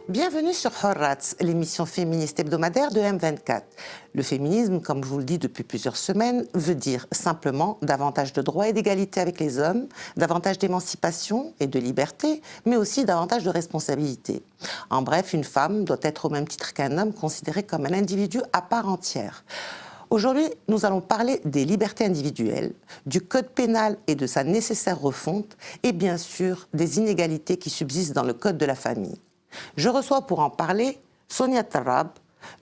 Bienvenue sur Horrat, l'émission féministe hebdomadaire de M24. Le féminisme, comme je vous le dis depuis plusieurs semaines, veut dire simplement davantage de droits et d'égalité avec les hommes, davantage d'émancipation et de liberté, mais aussi davantage de responsabilité. En bref, une femme doit être au même titre qu'un homme considérée comme un individu à part entière. Aujourd'hui, nous allons parler des libertés individuelles, du code pénal et de sa nécessaire refonte, et bien sûr des inégalités qui subsistent dans le code de la famille. Je reçois pour en parler Sonia Tarab,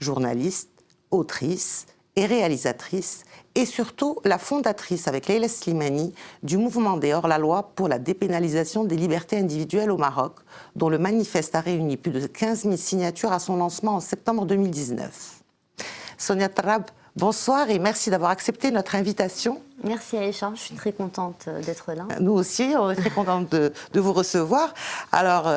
journaliste, autrice et réalisatrice, et surtout la fondatrice avec Leila Slimani du mouvement des hors-la-loi pour la dépénalisation des libertés individuelles au Maroc, dont le manifeste a réuni plus de 15 000 signatures à son lancement en septembre 2019. Sonia Tarab, bonsoir et merci d'avoir accepté notre invitation. Merci Aïcha, je suis très contente d'être là. Nous aussi, on est très contente de vous recevoir. Alors,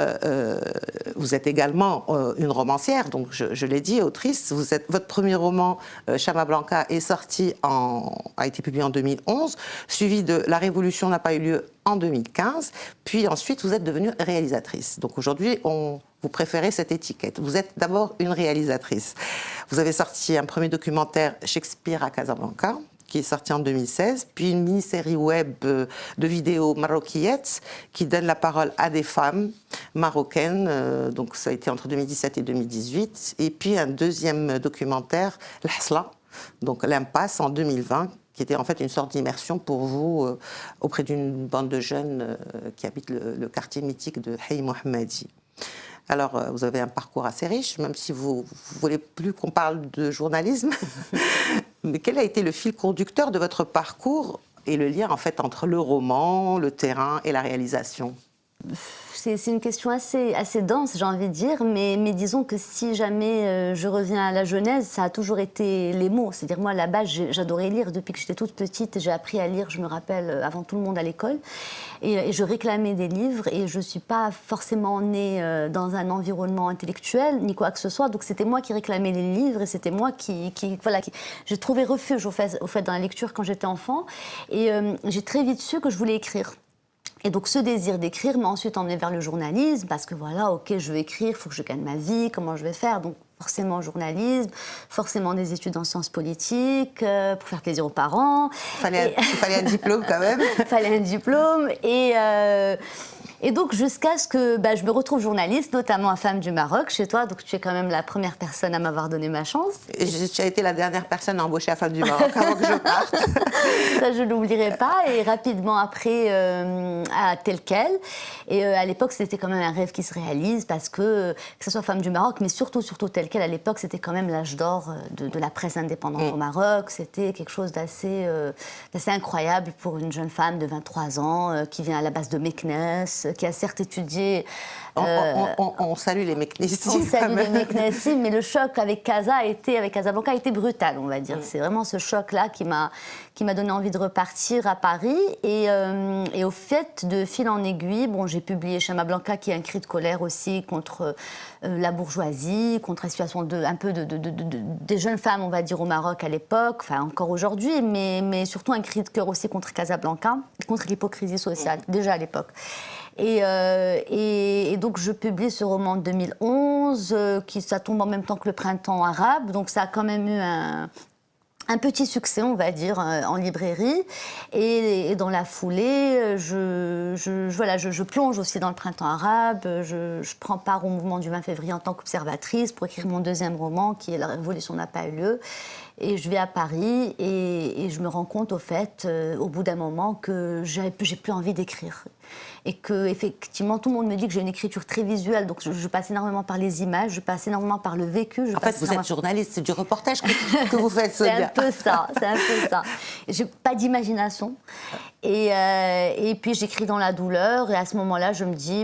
vous êtes également une romancière, donc je l'ai dit, autrice. Votre premier roman, Chama Blanca, a été publié en 2011, suivi de La Révolution n'a pas eu lieu en 2015, puis ensuite vous êtes devenue réalisatrice. Donc aujourd'hui, vous préférez cette étiquette. Vous êtes d'abord une réalisatrice. Vous avez sorti un premier documentaire, Shakespeare à Casablanca, qui est sorti en 2016, puis une mini-série web de vidéos maroquillettes qui donne la parole à des femmes marocaines, donc ça a été entre 2017 et 2018, et puis un deuxième documentaire, L'Hasla, donc l'impasse en 2020, qui était en fait une sorte d'immersion pour vous auprès d'une bande de jeunes qui habitent le quartier mythique de Hey Mohammadi. Alors, vous avez un parcours assez riche, même si vous ne voulez plus qu'on parle de journalisme. Mais quel a été le fil conducteur de votre parcours et le lien en fait entre le roman, le terrain et la réalisation ? C'est une question assez dense, j'ai envie de dire, mais disons que si jamais je reviens à la genèse, ça a toujours été les mots. C'est-à-dire, moi, à la base, j'adorais lire. Depuis que j'étais toute petite, j'ai appris à lire, je me rappelle, avant tout le monde à l'école. Et je réclamais des livres, et je ne suis pas forcément née dans un environnement intellectuel, ni quoi que ce soit. Donc, c'était moi qui réclamais les livres, et c'était moi j'ai trouvé refuge, au fait, dans la lecture quand j'étais enfant. Et j'ai très vite su que je voulais écrire. Et donc ce désir d'écrire m'a ensuite emmené vers le journalisme, parce que voilà, ok, je veux écrire, il faut que je gagne ma vie, comment je vais faire ? Donc forcément journalisme, forcément des études en sciences politiques, pour faire plaisir aux parents. Il fallait un diplôme quand même. Il fallait un diplôme, et donc jusqu'à ce que je me retrouve journaliste, notamment à Femmes du Maroc, chez toi, donc tu es quand même la première personne à m'avoir donné ma chance. Et tu as été la dernière personne à embaucher à Femmes du Maroc avant que je parte. Ça, je ne l'oublierai pas. Et rapidement après, à Tel Quel. Et à l'époque, c'était quand même un rêve qui se réalise, parce que ce soit Femmes du Maroc, mais surtout Tel Quel, à l'époque, c'était quand même l'âge d'or de la presse indépendante au Maroc. C'était quelque chose d'assez incroyable pour une jeune femme de 23 ans qui vient à la base de Meknès, qui a certes étudié... On salue les Meknessim. On salue les Meknessim, mais le choc avec Casablanca a été brutal, on va dire. C'est vraiment ce choc-là qui m'a donné envie de repartir à Paris. Et au fait, de fil en aiguille, j'ai publié Chama Blanca, qui est un cri de colère aussi contre la bourgeoisie, contre la situation des jeunes femmes, on va dire, au Maroc à l'époque, enfin encore aujourd'hui, mais surtout un cri de cœur aussi contre Casablanca, contre l'hypocrisie sociale, déjà à l'époque. Et donc je publie ce roman de 2011, ça tombe en même temps que le printemps arabe, donc ça a quand même eu un petit succès, on va dire, en librairie. Et dans la foulée, je plonge aussi dans le printemps arabe. Je prends part au mouvement du 20 février en tant qu'observatrice pour écrire mon deuxième roman, qui est La Révolution n'a pas eu lieu. Et je vais à Paris et je me rends compte, au fait, au bout d'un moment, que j'ai plus envie d'écrire. Et que, effectivement, tout le monde me dit que j'ai une écriture très visuelle, donc je passe énormément par les images, je passe énormément par le vécu. En fait, vous êtes journaliste, c'est du reportage que vous faites, Sonia. C'est un peu ça. J'ai pas d'imagination. Et puis j'écris dans la douleur, et à ce moment-là, je me dis,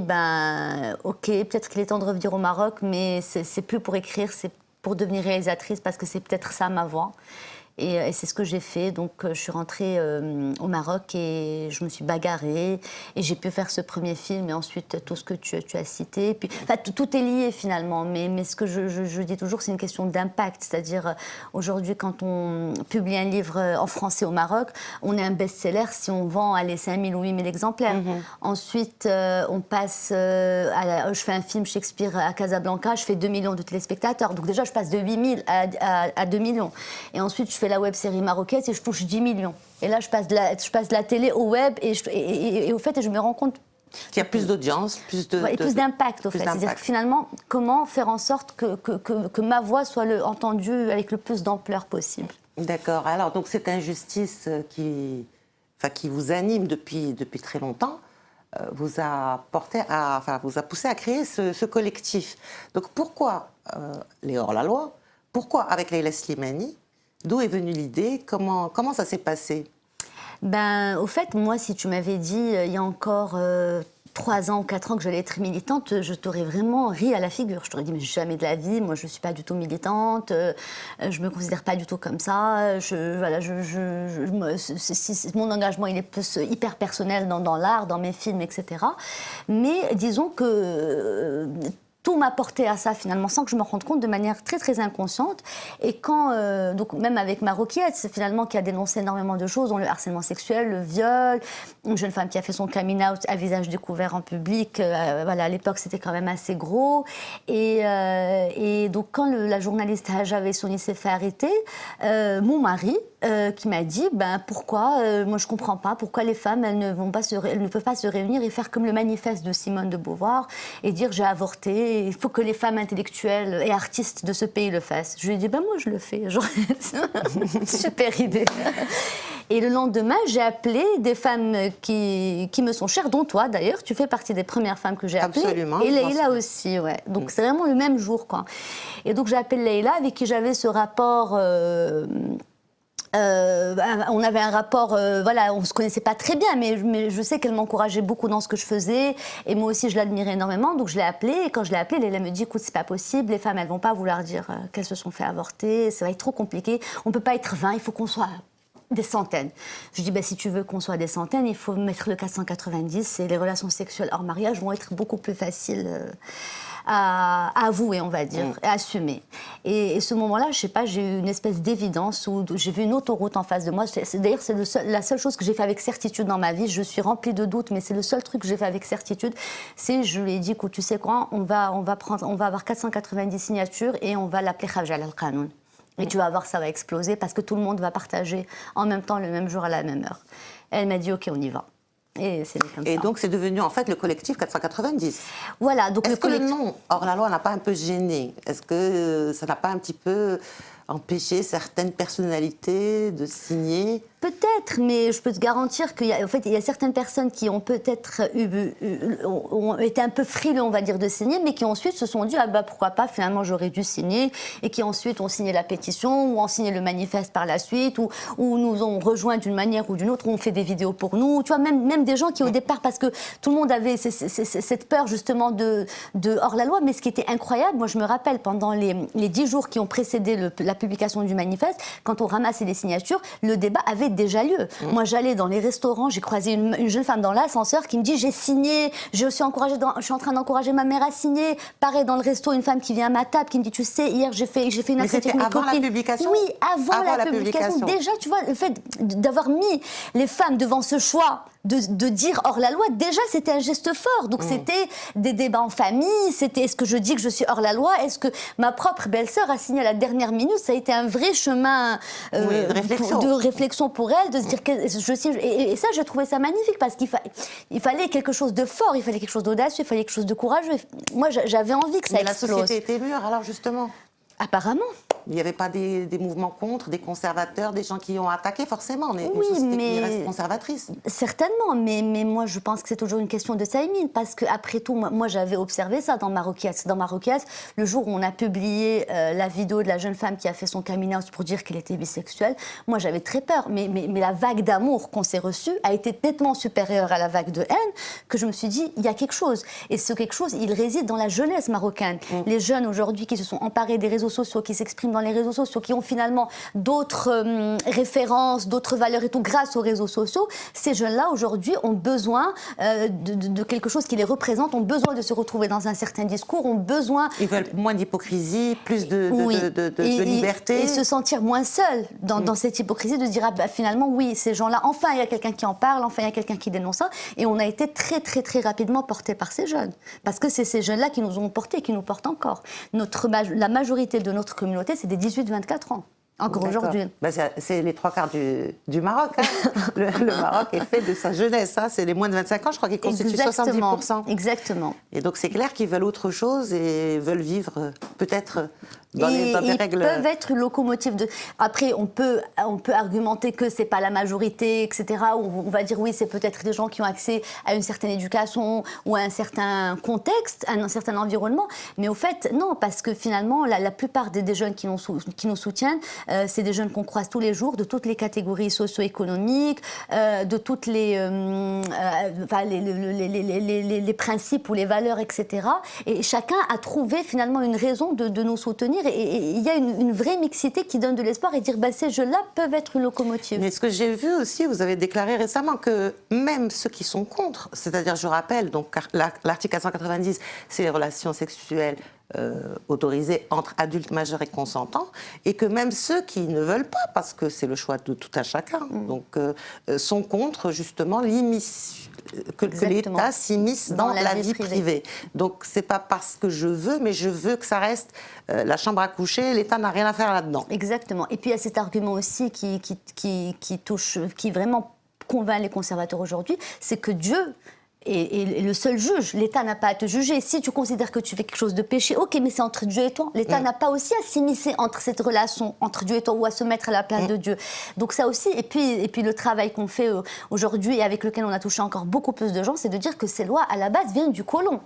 ok, peut-être qu'il est temps de revenir au Maroc, mais c'est plus pour écrire, c'est pour devenir réalisatrice, parce que c'est peut-être ça ma voie. Et c'est ce que j'ai fait. Donc, je suis rentrée au Maroc et je me suis bagarrée. Et j'ai pu faire ce premier film et ensuite tout ce que tu as cité. Puis, tout est lié finalement. Mais ce que je dis toujours, c'est une question d'impact. C'est-à-dire, aujourd'hui, quand on publie un livre en français au Maroc, on est un best-seller si on vend 5 000 ou 8 000 exemplaires. Ensuite, on passe je fais un film Shakespeare à Casablanca, je fais 2 millions de téléspectateurs. Donc déjà, je passe de 8 000 à 2 millions. Et ensuite, je fais la web-série marocaine et je touche 10 millions. Et là, je passe de la télé au web et au fait, je me rends compte qu'il y a plus d'audience, plus d'impact, au fait. C'est-à-dire que finalement, comment faire en sorte que ma voix soit entendue avec le plus d'ampleur possible. D'accord. Alors, donc, cette injustice qui vous anime depuis très longtemps, vous a poussé à créer ce collectif. Donc, pourquoi les hors-la-loi? Pourquoi avec Leïla Slimani? D'où est venue l'idée? Comment ça s'est passé? Au fait, moi, si tu m'avais dit il y a encore 3 ans ou 4 ans que j'allais être militante, je t'aurais vraiment ri à la figure. Je t'aurais dit, mais jamais de la vie, moi je ne suis pas du tout militante, je ne me considère pas du tout comme ça. Mon engagement, il est plus hyper personnel dans l'art, dans mes films, etc. Mais disons que tout m'a porté à ça finalement, sans que je me rende compte, de manière très très inconsciente. Et quand, donc même avec ma Roquiette, finalement, qui a dénoncé énormément de choses, dont le harcèlement sexuel, le viol, une jeune femme qui a fait son coming out à visage découvert en public, à l'époque c'était quand même assez gros. Et donc quand la journaliste Hajab Essoni s'est fait arrêter, mon mari, qui m'a dit pourquoi, moi je comprends pas, pourquoi les femmes elles ne peuvent pas se réunir et faire comme le manifeste de Simone de Beauvoir et dire j'ai avorté, il faut que les femmes intellectuelles et artistes de ce pays le fassent. Je lui ai dit moi je le fais, super idée. Et le lendemain j'ai appelé des femmes qui me sont chères, dont toi d'ailleurs, tu fais partie des premières femmes que j'ai appelées. Absolument. Et Leïla aussi, ouais. Donc c'est vraiment le même jour quoi. Et donc j'ai appelé Leïla avec qui j'avais ce rapport. On avait un rapport, on se connaissait pas très bien, mais je sais qu'elle m'encourageait beaucoup dans ce que je faisais, et moi aussi je l'admirais énormément, donc je l'ai appelée, et quand je l'ai appelée, elle me dit, écoute, c'est pas possible, les femmes elles vont pas vouloir dire qu'elles se sont fait avorter, ça va être trop compliqué, on peut pas être 20, il faut qu'on soit des centaines. Je dis, si tu veux qu'on soit des centaines, il faut mettre le 490, et les relations sexuelles hors mariage vont être beaucoup plus faciles à avouer, on va dire, à assumer. Et ce moment-là, je sais pas, j'ai eu une espèce d'évidence où j'ai vu une autoroute en face de moi. D'ailleurs, c'est la seule chose que j'ai fait avec certitude dans ma vie. Je suis remplie de doutes, mais c'est le seul truc que j'ai fait avec certitude. Je lui ai dit, écoute, tu sais quoi, on va avoir 490 signatures et on va l'appeler Kharj al Qanoun. Et tu vas voir, ça va exploser parce que tout le monde va partager en même temps, le même jour, à la même heure. Elle m'a dit, OK, on y va. Et c'est comme ça. Et donc, c'est devenu en fait le collectif 490. Voilà. Donc Est-ce que le nom hors-la-loi n'a pas un peu gêné? Est-ce que ça n'a pas un petit peu empêché certaines personnalités de signer? Peut-être, mais je peux te garantir qu'il y a certaines personnes qui ont peut-être ont été un peu frileux, on va dire, de signer, mais qui ensuite se sont dit pourquoi pas, finalement j'aurais dû signer, et qui ensuite ont signé la pétition, ou ont signé le manifeste par la suite, ou nous ont rejoints d'une manière ou d'une autre, ou ont fait des vidéos pour nous. Tu vois, même des gens qui au départ, parce que tout le monde avait cette peur justement de hors-la-loi, mais ce qui était incroyable, moi je me rappelle pendant les 10 jours qui ont précédé la publication du manifeste, quand on ramassait les signatures, le débat avait déjà lieu. Moi, j'allais dans les restaurants, j'ai croisé une jeune femme dans l'ascenseur qui me dit j'ai signé, je suis en train d'encourager ma mère à signer. Pareil, dans le resto, une femme qui vient à ma table qui me dit tu sais, hier j'ai fait une enquête avec mes copines. Avant la publication? Oui, avant la publication. Déjà, tu vois, le fait d'avoir mis les femmes devant ce choix de dire hors-la-loi, déjà c'était un geste fort. Donc c'était des débats en famille, c'était est-ce que je dis que je suis hors-la-loi, est-ce que ma propre belle-sœur a signé à la dernière minute. Ça a été un vrai chemin de réflexion pour elle, de se dire que et ça, je trouvais ça magnifique parce qu'il fallait quelque chose de fort, il fallait quelque chose d'audacieux, il fallait quelque chose de courageux. Moi, j'avais envie que ça explose. La société était mûre, alors justement. Apparemment. Il n'y avait pas des mouvements contre, des conservateurs, des gens qui ont attaqué, forcément. On est une oui, société qui reste conservatrice. Certainement, mais moi, je pense que c'est toujours une question de timing, parce qu'après tout, moi j'avais observé ça dans Maroquias. Dans Maroquias, le jour où on a publié la vidéo de la jeune femme qui a fait son coming out pour dire qu'elle était bisexuelle, moi j'avais très peur. Mais la vague d'amour qu'on s'est reçue a été nettement supérieure à la vague de haine, que je me suis dit, il y a quelque chose. Et ce quelque chose, il réside dans la jeunesse marocaine. Les jeunes aujourd'hui qui se sont emparés des réseaux réseaux sociaux, qui s'expriment dans les réseaux sociaux, qui ont finalement d'autres références, d'autres valeurs et tout grâce aux réseaux sociaux, ces jeunes-là aujourd'hui ont besoin de quelque chose qui les représente, ont besoin de se retrouver dans un certain discours, ont besoin... Ils veulent moins d'hypocrisie, plus de liberté. Et se sentir moins seuls dans cette hypocrisie, de se dire, ah, bah, finalement, oui, ces gens-là, enfin, il y a quelqu'un qui en parle, enfin, il y a quelqu'un qui dénonce ça. Et on a été très, très, très rapidement portés par ces jeunes. Parce que c'est ces jeunes-là qui nous ont portés, qui nous portent encore. La majorité de notre communauté, c'est des 18-24 ans. Encore aujourd'hui. Ben c'est les 3/4 du Maroc. Hein. Le Maroc est fait de sa jeunesse. Hein. C'est les moins de 25 ans, je crois, qui constituent 70%. Exactement. Et donc c'est clair qu'ils veulent autre chose et veulent vivre peut-être dans les règles. Ils peuvent être locomotives de... Après, on peut argumenter que c'est pas la majorité, etc. On va dire oui, c'est peut-être des gens qui ont accès à une certaine éducation ou à un certain contexte, à un certain environnement. Mais au fait, non, parce que finalement, la plupart des jeunes qui nous soutiennent, c'est des jeunes qu'on croise tous les jours, de toutes les catégories socio-économiques, de toutes les principes ou les valeurs, etc. Et chacun a trouvé finalement une raison de nous soutenir. Et il y a une vraie mixité qui donne de l'espoir et dire ces jeunes-là peuvent être une locomotive. Mais ce que j'ai vu aussi, vous avez déclaré récemment que même ceux qui sont contre, c'est-à-dire, je rappelle, donc l'article 490, c'est les relations sexuelles autorisées entre adultes majeurs et consentants, et que même ceux qui ne veulent pas, parce que c'est le choix de tout un chacun, donc sont contre justement que l'État s'immisce dans la vie privée. Donc c'est pas parce que je veux, mais je veux que ça reste la chambre à coucher, l'État n'a rien à faire là-dedans. Exactement. Et puis il y a cet argument aussi qui touche, qui vraiment convainc les conservateurs aujourd'hui, c'est que Dieu est le seul juge. L'État n'a pas à te juger. Si tu considères que tu fais quelque chose de péché, ok, mais c'est entre Dieu et toi. L'État n'a pas aussi à s'immiscer entre cette relation, entre Dieu et toi, ou à se mettre à la place de Dieu. Donc ça aussi, et puis le travail qu'on fait aujourd'hui et avec lequel on a touché encore beaucoup plus de gens, c'est de dire que ces lois, à la base, viennent du colon.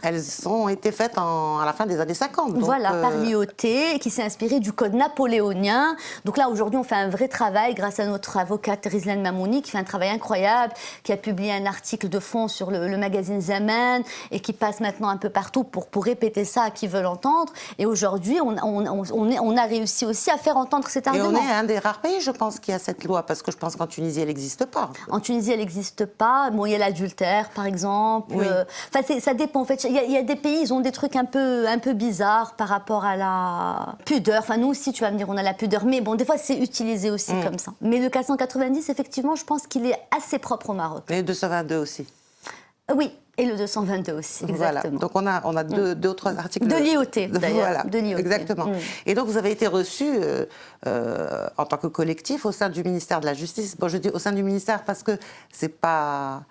Elles ont été faites à la fin des années 50. Donc voilà, par l'IOT, qui s'est inspiré du code napoléonien. Donc là, aujourd'hui, on fait un vrai travail grâce à notre avocate Rizlan Mamouni, qui fait un travail incroyable, qui a publié un article de fond sur le magazine Zaman et qui passe maintenant un peu partout pour répéter ça à qui veut l'entendre. Et aujourd'hui, on a réussi aussi à faire entendre cet argument. Et on est un des rares pays, je pense, qui a cette loi, parce que je pense qu'en Tunisie, elle n'existe pas. En Tunisie, elle n'existe pas. Bon, il y a l'adultère, par exemple. Oui. Ça dépend, en fait. Il y a des pays, ils ont des trucs un peu bizarres par rapport à la pudeur. Enfin, nous aussi, tu vas me dire, on a la pudeur. Mais bon, des fois, c'est utilisé aussi comme ça. Mais le 490, effectivement, je pense qu'il est assez propre au Maroc. Et le 222 aussi. Oui, et le 222 aussi, exactement. Voilà. Donc on a deux autres articles. De l'IOT, d'ailleurs. Voilà, de l'IOT. Exactement. Et donc vous avez été reçu en tant que collectif au sein du ministère de la Justice. Bon, je dis au sein du ministère parce que c'est pas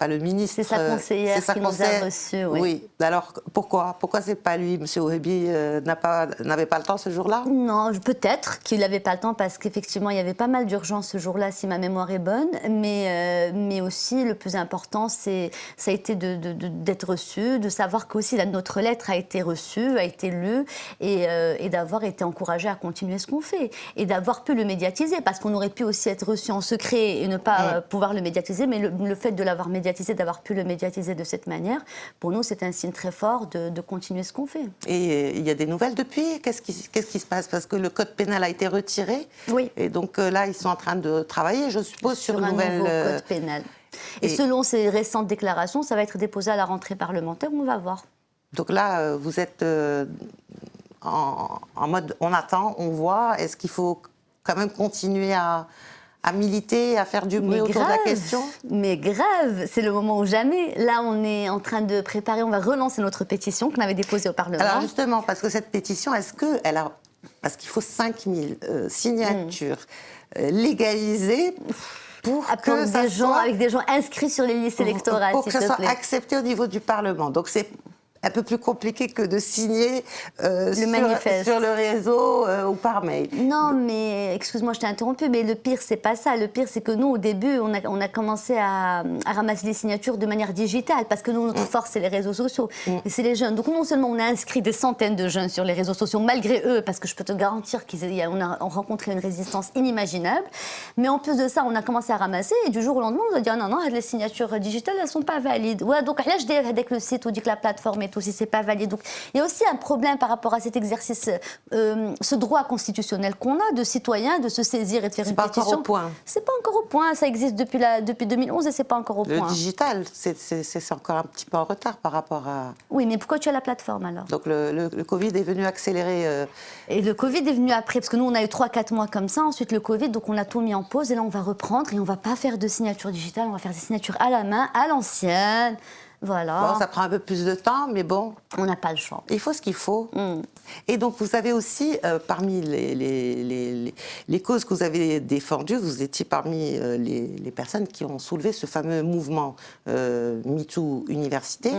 le ministre. C'est sa conseillère qui nous a reçus. Oui. Alors pourquoi c'est pas lui, M. Ouhébi n'avait pas le temps ce jour-là? Non, peut-être qu'il n'avait pas le temps parce qu'effectivement il y avait pas mal d'urgence ce jour-là, si ma mémoire est bonne. Mais aussi le plus important, ça a été d'être reçu, de savoir qu'aussi notre lettre a été reçue, a été lue et d'avoir été encouragé à continuer ce qu'on fait et d'avoir pu le médiatiser parce qu'on aurait pu aussi être reçu en secret et ne pas pouvoir le médiatiser, mais le fait de l'avoir médiatisé, d'avoir pu le médiatiser de cette manière, pour nous, c'est un signe très fort de continuer ce qu'on fait. Et il y a des nouvelles depuis? Qu'est-ce qui se passe? Parce que le code pénal a été retiré. Oui. Et donc là, ils sont en train de travailler, je suppose, sur une nouvelle... nouveau code pénal. Et selon ces récentes déclarations, ça va être déposé à la rentrée parlementaire, on va voir. Donc là, vous êtes en mode on attend, on voit. Est-ce qu'il faut quand même continuer à militer, à faire du bruit autour de la question? Mais grave, c'est le moment ou jamais. Là, on est en train de préparer, on va relancer notre pétition qu'on avait déposée au Parlement. Alors justement, parce que cette pétition, parce qu'il faut 5000 signatures légalisées pour que ça soit... avec des gens inscrits sur les listes électorales, pour que ça soit accepté au niveau du Parlement. Donc c'est un peu plus compliqué que de signer sur le réseau ou par mail. Non, mais excuse-moi, je t'ai interrompu, mais le pire, c'est pas ça. Le pire, c'est que nous, au début, on a commencé à ramasser les signatures de manière digitale, parce que nous, notre force, c'est les réseaux sociaux, et c'est les jeunes. Donc non seulement on a inscrit des centaines de jeunes sur les réseaux sociaux, malgré eux, parce que je peux te garantir qu'on a rencontré une résistance inimaginable, mais en plus de ça, on a commencé à ramasser, et du jour au lendemain, on a dit, ah non, les signatures digitales, elles sont pas valides. Ouais, donc là, je dis avec le site, on dit que la plateforme est tout, si c'est pas validé. Donc, il y a aussi un problème par rapport à cet exercice, ce droit constitutionnel qu'on a de citoyen, de se saisir et de faire une pétition. C'est pas encore au point. C'est pas encore au point. Ça existe depuis 2011 et c'est pas encore au point. Le digital, c'est encore un petit peu en retard par rapport à... Oui, mais pourquoi tu as la plateforme alors? Donc le Covid est venu accélérer... Et le Covid est venu après, parce que nous on a eu 3-4 mois comme ça, ensuite le Covid, donc on a tout mis en pause et là on va reprendre et on va pas faire de signature digitale, on va faire des signatures à la main, à l'ancienne. Voilà. Bon, ça prend un peu plus de temps, mais bon. On n'a pas le choix. Il faut ce qu'il faut. Et donc, vous avez aussi, parmi les causes que vous avez défendues, vous étiez parmi les personnes qui ont soulevé ce fameux mouvement MeToo Université,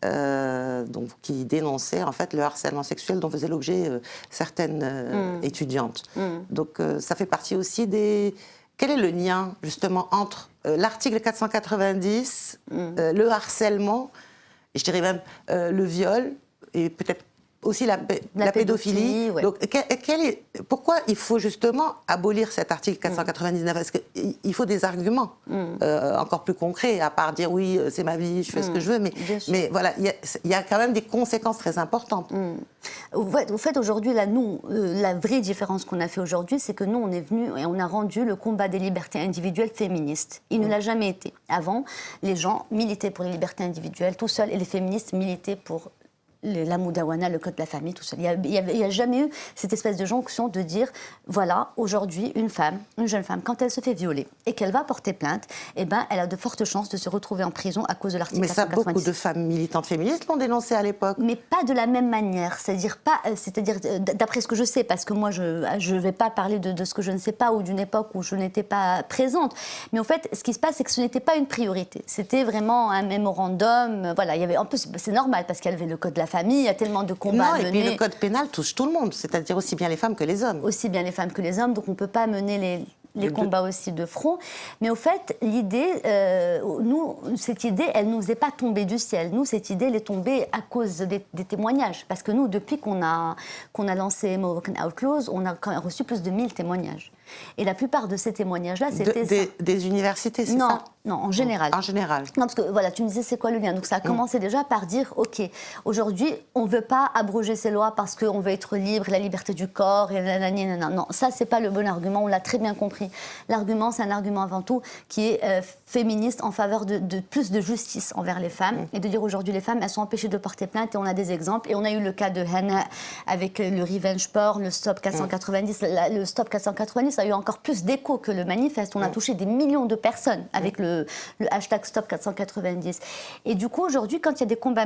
donc, qui dénonçait en fait le harcèlement sexuel dont faisaient l'objet certaines étudiantes. Donc, ça fait partie aussi des... Quel est le lien, justement, entre l'article 490, le harcèlement, et je dirais même le viol, et peut-être aussi la pédophilie. Ouais. Donc, pourquoi il faut justement abolir cet article 499 ? Parce qu'il faut des arguments encore plus concrets, à part dire oui, c'est ma vie, je fais ce que je veux, mais voilà, il y a quand même des conséquences très importantes. Au fait, aujourd'hui, là, nous, la vraie différence qu'on a fait aujourd'hui, c'est que nous, on est venus et on a rendu le combat des libertés individuelles féministe. Il ne l'a jamais été. Avant, les gens militaient pour les libertés individuelles tout seuls et les féministes militaient pour la Moudawana, le code de la famille, tout ça. Il n'y a jamais eu cette espèce de jonction de dire, voilà, aujourd'hui, une jeune femme, quand elle se fait violer et qu'elle va porter plainte, eh ben, elle a de fortes chances de se retrouver en prison à cause de l'article 490. Mais ça, beaucoup de femmes militantes féministes l'ont dénoncé à l'époque. Mais pas de la même manière. C'est-à-dire, d'après ce que je sais, parce que moi, je ne vais pas parler de ce que je ne sais pas ou d'une époque où je n'étais pas présente. Mais en fait, ce qui se passe, c'est que ce n'était pas une priorité. C'était vraiment un mémorandum. Voilà, il y avait, en plus, c'est normal, parce qu'il y avait le code de la famille, il y a tellement de combats à mener. Et puis le code pénal touche tout le monde, c'est-à-dire aussi bien les femmes que les hommes. Aussi bien les femmes que les hommes, donc on ne peut pas mener les combats aussi de front. Mais au fait, l'idée, cette idée, elle ne nous est pas tombée du ciel. Nous, cette idée, elle est tombée à cause des témoignages. Parce que nous, depuis qu'on a lancé Moroccan Outlaws, on a quand même reçu plus de 1000 témoignages. Et la plupart de ces témoignages-là, c'était des universités, c'est ça? Non, en général. En général. Non, parce que voilà, tu me disais c'est quoi le lien. Donc ça a commencé déjà par dire, ok, aujourd'hui, on ne veut pas abroger ces lois parce qu'on veut être libre, la liberté du corps, et nanana. Non, ça, c'est pas le bon argument, on l'a très bien compris. L'argument, c'est un argument avant tout qui est féministe en faveur de plus de justice envers les femmes. Et de dire aujourd'hui, les femmes, elles sont empêchées de porter plainte, et on a des exemples. Et on a eu le cas de Hannah avec le revenge porn, le stop 490. Le stop 490 a eu encore plus d'écho que le manifeste. On a touché des millions de personnes avec le hashtag Stop 490. Et du coup, aujourd'hui, quand il y a des combats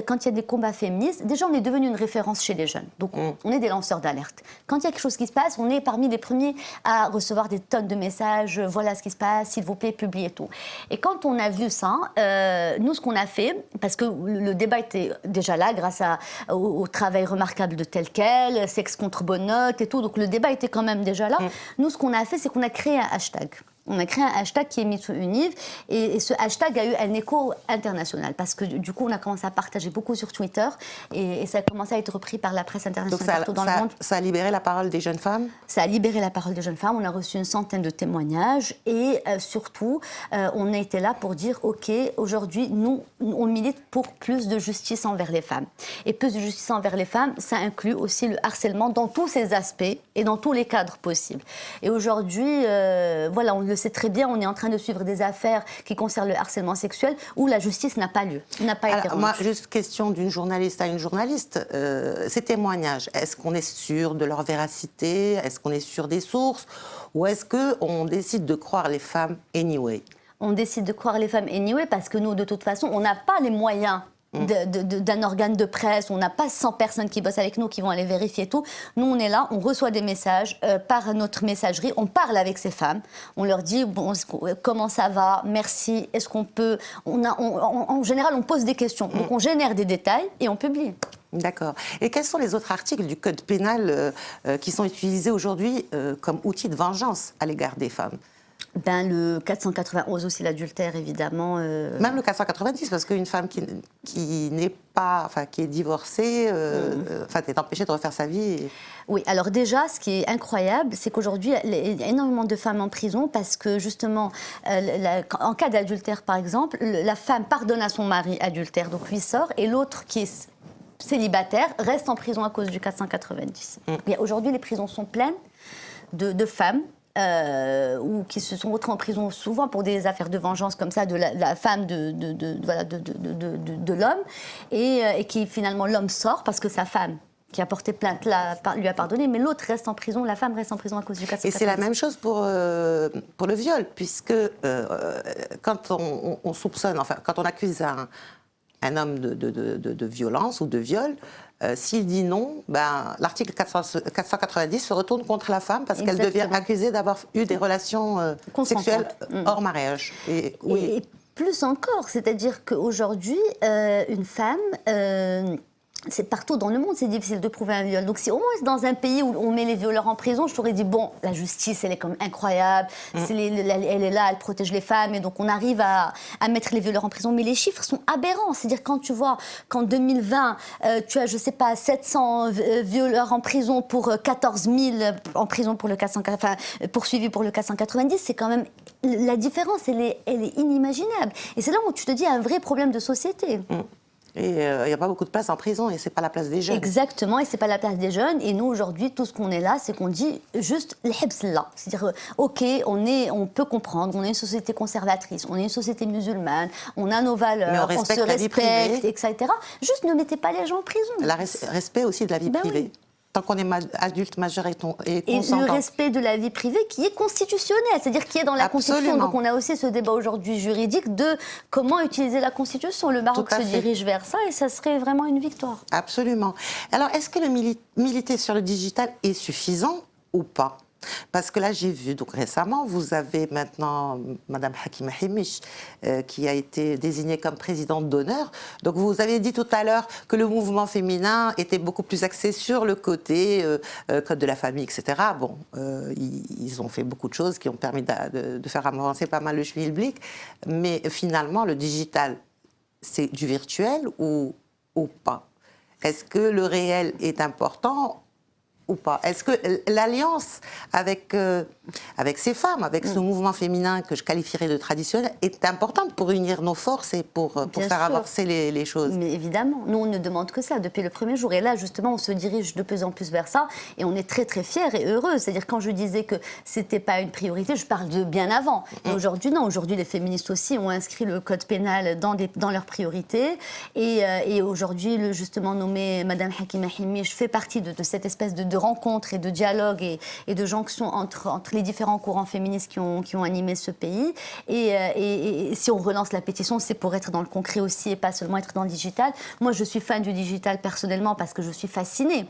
quand il y a des combats féministes, déjà, on est devenu une référence chez les jeunes. Donc, on est des lanceurs d'alerte. Quand il y a quelque chose qui se passe, on est parmi les premiers à recevoir des tonnes de messages. Voilà ce qui se passe, s'il vous plaît, publiez tout. Et quand on a vu ça, nous, ce qu'on a fait, parce que le débat était déjà là, grâce au travail remarquable de Tel Quel, Sexe contre bonne note et tout, donc le débat était quand même déjà là. Nous, ce qu'on a fait, c'est qu'on a créé un hashtag. On a créé un hashtag qui est MeTooUniv et ce hashtag a eu un écho international parce que du coup on a commencé à partager beaucoup sur Twitter et ça a commencé à être repris par la presse internationale partout dans le monde. Ça a libéré la parole des jeunes femmes ? Ça a libéré la parole des jeunes femmes, on a reçu une centaine de témoignages et surtout on a été là pour dire ok, aujourd'hui nous on milite pour plus de justice envers les femmes. Et plus de justice envers les femmes, ça inclut aussi le harcèlement dans tous ses aspects et dans tous les cadres possibles. Et aujourd'hui, voilà, on le sait très bien, on est en train de suivre des affaires qui concernent le harcèlement sexuel où la justice n'a pas lieu, n'a pas été rendue. Moi, juste question d'une journaliste à une journaliste, ces témoignages, est-ce qu'on est sûr de leur véracité? Est-ce qu'on est sûr des sources? Ou est-ce qu'on décide de croire les femmes anyway? On décide de croire les femmes anyway parce que nous, de toute façon, on n'a pas les moyens d'un organe de presse, on n'a pas 100 personnes qui bossent avec nous qui vont aller vérifier tout. Nous, on est là, on reçoit des messages par notre messagerie, on parle avec ces femmes, on leur dit bon, comment ça va, merci, est-ce qu'on peut... En général, on pose des questions, donc on génère des détails et on publie. D'accord. Et quels sont les autres articles du Code pénal qui sont utilisés aujourd'hui comme outil de vengeance à l'égard des femmes ? Ben, le 491 aussi, l'adultère, évidemment. Même le 490, parce qu'une femme qui n'est pas, enfin, qui est divorcée, enfin, est empêchée de refaire sa vie. Oui, alors déjà, ce qui est incroyable, c'est qu'aujourd'hui, il y a énormément de femmes en prison parce que, justement, en cas d'adultère, par exemple, la femme pardonne à son mari adultère, donc lui sort, et l'autre qui est célibataire reste en prison à cause du 490. Aujourd'hui, les prisons sont pleines de femmes ou qui se sont retrouvées en prison souvent pour des affaires de vengeance comme ça de la femme de l'homme et qui finalement l'homme sort parce que sa femme qui a porté plainte lui a pardonné, mais l'autre reste en prison, la femme reste en prison à cause du 490. Et c'est la même chose pour le viol, puisque quand on soupçonne, enfin quand on accuse un homme de violence ou de viol, s'il dit non, ben, l'article 490 se retourne contre la femme parce qu'elle devient accusée d'avoir eu des relations sexuelles hors mariage. Et plus encore, c'est-à-dire qu'aujourd'hui, une femme... c'est partout dans le monde, c'est difficile de prouver un viol. Donc si au moins dans un pays où on met les violeurs en prison, je t'aurais dit, bon, la justice, elle est comme incroyable, elle est là, elle protège les femmes, et donc on arrive à mettre les violeurs en prison. Mais les chiffres sont aberrants. C'est-à-dire quand tu vois qu'en 2020, tu as, je sais pas, 700 violeurs en prison pour 14 000 en prison pour le 490, enfin, poursuivis pour le 490, c'est quand même... La différence, elle est inimaginable. Et c'est là où tu te dis, il y a un vrai problème de société. Et il n'y a pas beaucoup de place en prison et ce n'est pas la place des jeunes. Exactement, et ce n'est pas la place des jeunes. Et nous, aujourd'hui, tout ce qu'on est là, c'est qu'on dit juste l'hebs là. C'est-à-dire, OK, on peut comprendre, on est une société conservatrice, on est une société musulmane, on a nos valeurs, on se respecte, etc. Juste ne mettez pas les gens en prison. Le respect aussi de la vie privée. Oui. Tant qu'on est adulte, majeur et consentant. Et le respect de la vie privée qui est constitutionnel, c'est-à-dire qui est dans la Constitution. Donc on a aussi ce débat aujourd'hui juridique de comment utiliser la Constitution. Le Maroc se dirige vers ça et ça serait vraiment une victoire. Absolument. Alors est-ce que le militer sur le digital est suffisant ou pas ? Parce que là, j'ai vu, donc récemment, vous avez maintenant Mme Hakima Himish qui a été désignée comme présidente d'honneur. Donc vous avez dit tout à l'heure que le mouvement féminin était beaucoup plus axé sur le côté code de la famille, etc. Bon, ils ont fait beaucoup de choses qui ont permis de faire avancer pas mal le schmilblick. Mais finalement, le digital, c'est du virtuel ou pas ? Est-ce que le réel est important ou pas? Est-ce que l'alliance avec ces femmes, avec ce mouvement féminin que je qualifierais de traditionnel, est importante pour unir nos forces et pour faire avancer les choses? Mais évidemment, nous on ne demande que ça depuis le premier jour. Et là justement on se dirige de plus en plus vers ça et on est très très fiers et heureux. C'est-à-dire quand je disais que c'était pas une priorité, je parle de bien avant. Et aujourd'hui non, aujourd'hui les féministes aussi ont inscrit le code pénal dans leurs priorités. Et aujourd'hui le justement nommé Madame Hakima Himish fait partie de cette espèce de rencontres et de dialogues et de jonction entre les différents courants féministes qui ont animé ce pays. Et si on relance la pétition, c'est pour être dans le concret aussi et pas seulement être dans le digital. Moi, je suis fan du digital personnellement parce que je suis fascinée.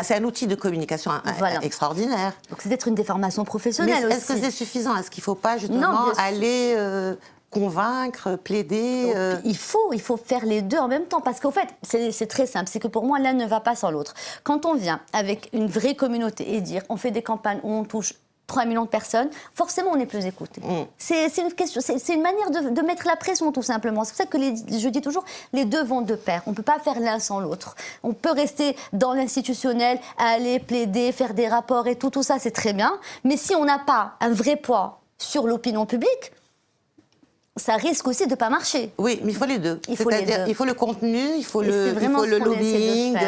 C'est un outil de communication extraordinaire. Donc c'est d'être une déformation professionnelle aussi. Est-ce que c'est suffisant? Est-ce qu'il ne faut pas justement aller... convaincre, plaider Il faut faire les deux en même temps. Parce qu'en fait, c'est très simple. C'est que pour moi, l'un ne va pas sans l'autre. Quand on vient avec une vraie communauté et dire on fait des campagnes où on touche 3 millions de personnes, forcément, on est plus écouté. C'est une question, c'est une manière de mettre la pression, tout simplement. C'est pour ça que je dis toujours, les deux vont de pair. On ne peut pas faire l'un sans l'autre. On peut rester dans l'institutionnel, aller plaider, faire des rapports et tout ça, c'est très bien. Mais si on n'a pas un vrai poids sur l'opinion publique, ça risque aussi de ne pas marcher. Oui, mais il faut les deux. C'est-à-dire, il faut le contenu, il faut le lobbying,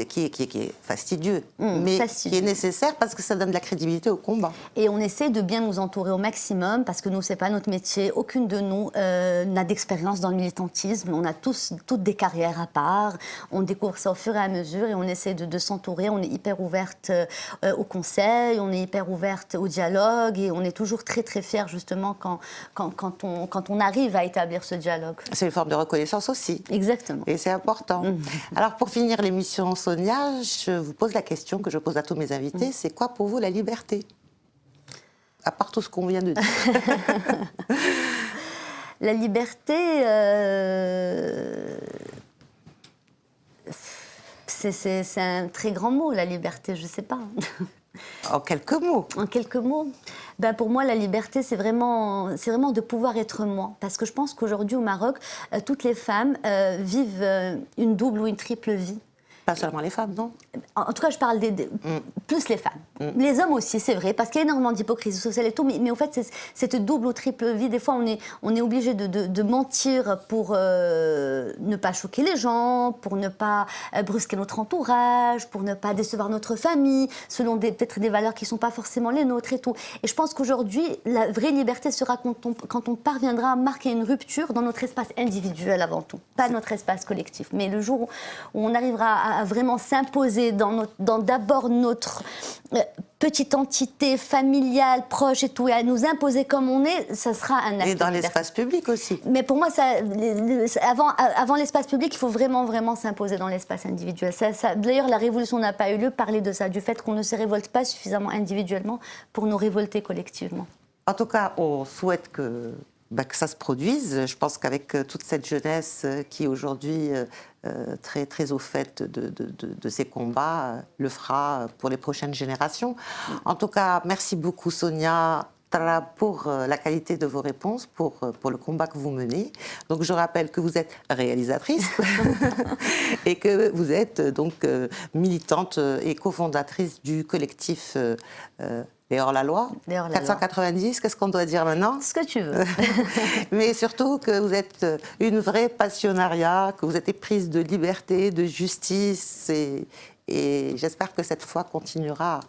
qui est fastidieux, mais qui est nécessaire parce que ça donne de la crédibilité au combat. Et on essaie de bien nous entourer au maximum, parce que nous, ce n'est pas notre métier. Aucune de nous n'a d'expérience dans le militantisme. On a toutes des carrières à part. On découvre ça au fur et à mesure et on essaie de s'entourer. On est hyper ouverte au conseil, on est hyper ouverte au dialogue et on est toujours très, très fiers, justement, quand on arrive à établir ce dialogue. C'est une forme de reconnaissance aussi. Exactement. Et c'est important. Alors, pour finir l'émission, Sonia, je vous pose la question que je pose à tous mes invités. C'est quoi pour vous la liberté? À part tout ce qu'on vient de dire. La liberté, c'est un très grand mot, la liberté, je ne sais pas. En quelques mots. En quelques mots, ben pour moi, la liberté, c'est vraiment de pouvoir être moi. Parce que je pense qu'aujourd'hui, au Maroc, toutes les femmes vivent une double ou une triple vie. Pas seulement les femmes, non? En tout cas, je parle plus les femmes. Les hommes aussi, c'est vrai, parce qu'il y a énormément d'hypocrisie sociale et tout, mais en fait, c'est cette double ou triple vie. Des fois, on est obligé de mentir pour ne pas choquer les gens, pour ne pas brusquer notre entourage, pour ne pas décevoir notre famille, selon peut-être des valeurs qui ne sont pas forcément les nôtres et tout. Et je pense qu'aujourd'hui, la vraie liberté sera quand on parviendra à marquer une rupture dans notre espace individuel avant tout, pas notre espace collectif. Mais le jour où on arrivera à vraiment s'imposer dans d'abord notre petite entité familiale, proche et tout, et à nous imposer comme on est, ça sera un acte. Et dans l'espace public aussi. Mais pour moi, avant l'espace public, il faut vraiment s'imposer dans l'espace individuel. D'ailleurs, la révolution n'a pas eu lieu, parler de ça, du fait qu'on ne se révolte pas suffisamment individuellement pour nous révolter collectivement. En tout cas, on souhaite que ça se produise. Je pense qu'avec toute cette jeunesse qui aujourd'hui très au fait de ces combats, le fera pour les prochaines générations. En tout cas, merci beaucoup Sonia pour la qualité de vos réponses, pour le combat que vous menez. Donc je rappelle que vous êtes réalisatrice et que vous êtes donc militante et cofondatrice du collectif Les Hors-la-Loi, 490, qu'est-ce qu'on doit dire maintenant? Ce que tu veux. Mais surtout que vous êtes une vraie passionnariat, que vous êtes éprise de liberté, de justice, et j'espère que cette foi continuera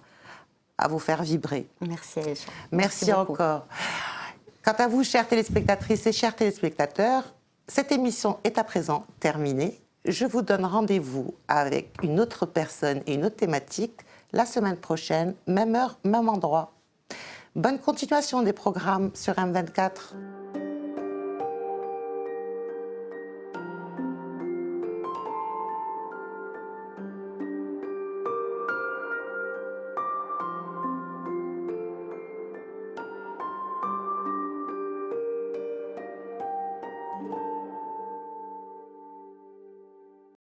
à vous faire vibrer. Merci Aïcha. Merci encore. Quant à vous, chères téléspectatrices et chers téléspectateurs, cette émission est à présent terminée. Je vous donne rendez-vous avec une autre personne et une autre thématique la semaine prochaine, même heure, même endroit. Bonne continuation des programmes sur M24.